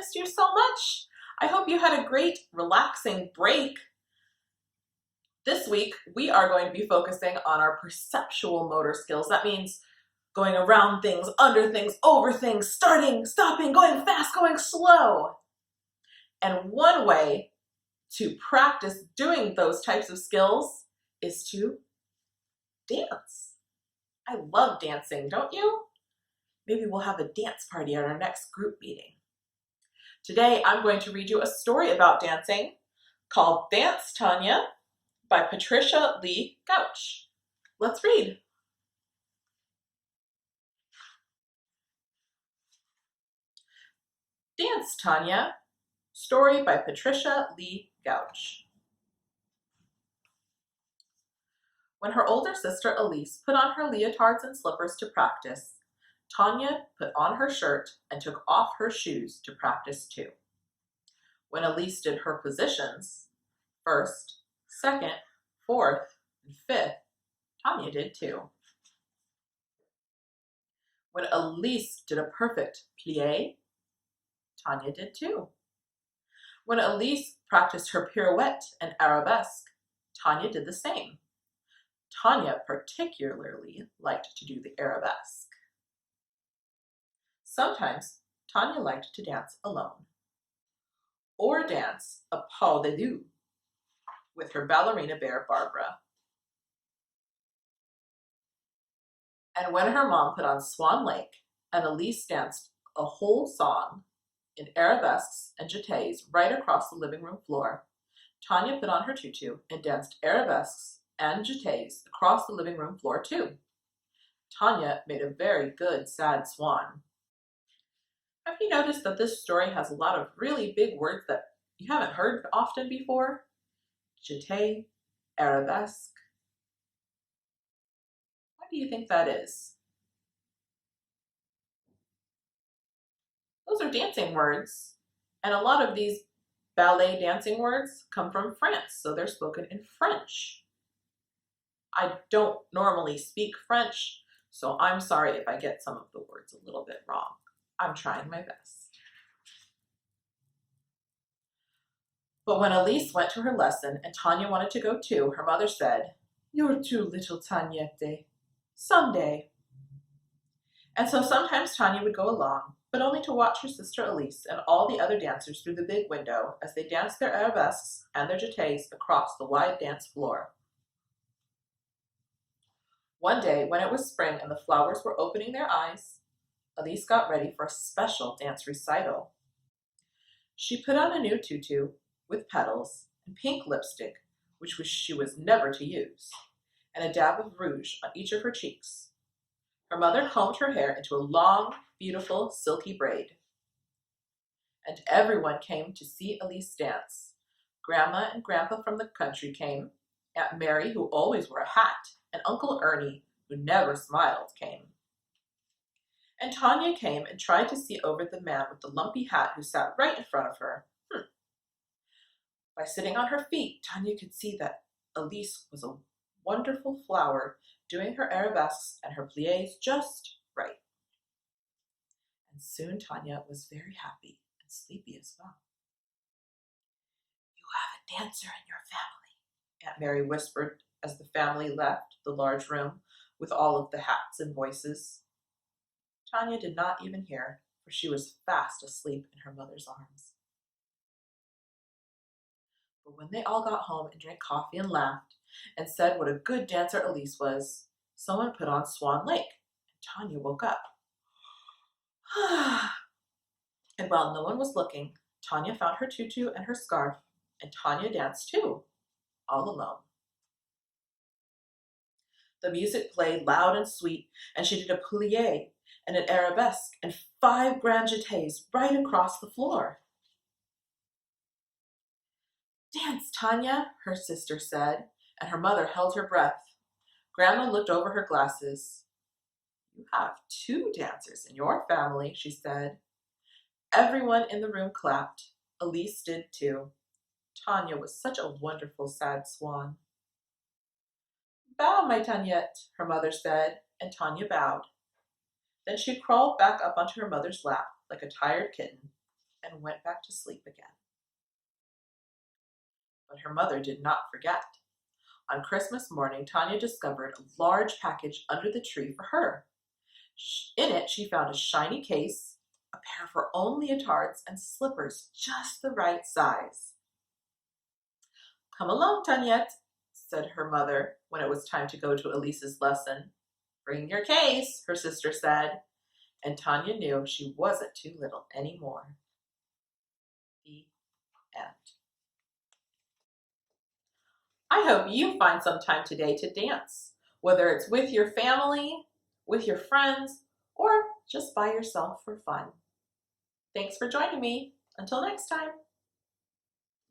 missed you so much. I hope you had a great, relaxing break. This week, we are going to be focusing on our perceptual motor skills. That means going around things, under things, over things, starting, stopping, going fast, going slow. And one way to practice doing those types of skills is to dance. I love dancing, don't you? Maybe we'll have a dance party at our next group meeting. Today, I'm going to read you a story about dancing called Dance, Tanya by Patricia Lee Gauch. Let's read. Dance, Tanya, story by Patricia Lee Gauch. When her older sister Elise put on her leotards and slippers to practice, Tanya put on her shirt and took off her shoes to practice too. When Elise did her positions, first, second, fourth, and fifth, Tanya did too. When Elise did a perfect plie, Tanya did too. When Elise practiced her pirouette and arabesque, Tanya did the same. Tanya particularly liked to do the arabesque. Sometimes Tanya liked to dance alone, or dance a pas de deux with her ballerina bear Barbara. And when her mom put on Swan Lake and Elise danced a whole song in arabesques and jetés right across the living room floor, Tanya put on her tutu and danced arabesques and jetés across the living room floor too. Tanya made a very good sad swan. Have you noticed that this story has a lot of really big words that you haven't heard often before? Jeté, arabesque. What do you think that is? Those are dancing words, and a lot of these ballet dancing words come from France, so they're spoken in French. I don't normally speak French, so I'm sorry if I get some of the words a little bit wrong. I'm trying my best. But when Elise went to her lesson and Tanya wanted to go too, her mother said, "You're too little, Tanyette. Someday." And so sometimes Tanya would go along, but only to watch her sister Elise and all the other dancers through the big window as they danced their arabesques and their jetés across the wide dance floor. One day, when it was spring and the flowers were opening their eyes, Elise got ready for a special dance recital. She put on a new tutu with petals and pink lipstick, which she was never to use, and a dab of rouge on each of her cheeks. Her mother combed her hair into a long, beautiful, silky braid. And everyone came to see Elise dance. Grandma and Grandpa from the country came. Aunt Mary, who always wore a hat, and Uncle Ernie, who never smiled, came. And Tanya came and tried to see over the man with the lumpy hat who sat right in front of her. By sitting on her feet, Tanya could see that Elise was a wonderful flower, doing her arabesques and her pliés just right. And soon Tanya was very happy and sleepy as well. "You have a dancer in your family," Aunt Mary whispered as the family left the large room with all of the hats and voices. Tanya did not even hear, for she was fast asleep in her mother's arms. But when they all got home and drank coffee and laughed and said what a good dancer Elise was, someone put on Swan Lake, and Tanya woke up. And while no one was looking, Tanya found her tutu and her scarf, and Tanya danced too, all alone. The music played loud and sweet, and she did a plié and an arabesque and 5 grand jetés right across the floor. "Dance, Tanya," her sister said, and her mother held her breath. Grandma looked over her glasses. "You have 2 dancers in your family," she said. Everyone in the room clapped. Elise did too. Tanya was such a wonderful sad swan. "Bow, my Tanyette," her mother said, and Tanya bowed. Then she crawled back up onto her mother's lap like a tired kitten and went back to sleep again. But her mother did not forget. On Christmas morning, Tanya discovered a large package under the tree for her. In it, she found a shiny case, a pair of her own leotards, and slippers just the right size. "Come along, Tanyette," said her mother when it was time to go to Elise's lesson. "Bring your case," her sister said, and Tanya knew she wasn't too little anymore. The end. I hope you find some time today to dance, whether it's with your family, with your friends, or just by yourself for fun. Thanks for joining me. Until next time.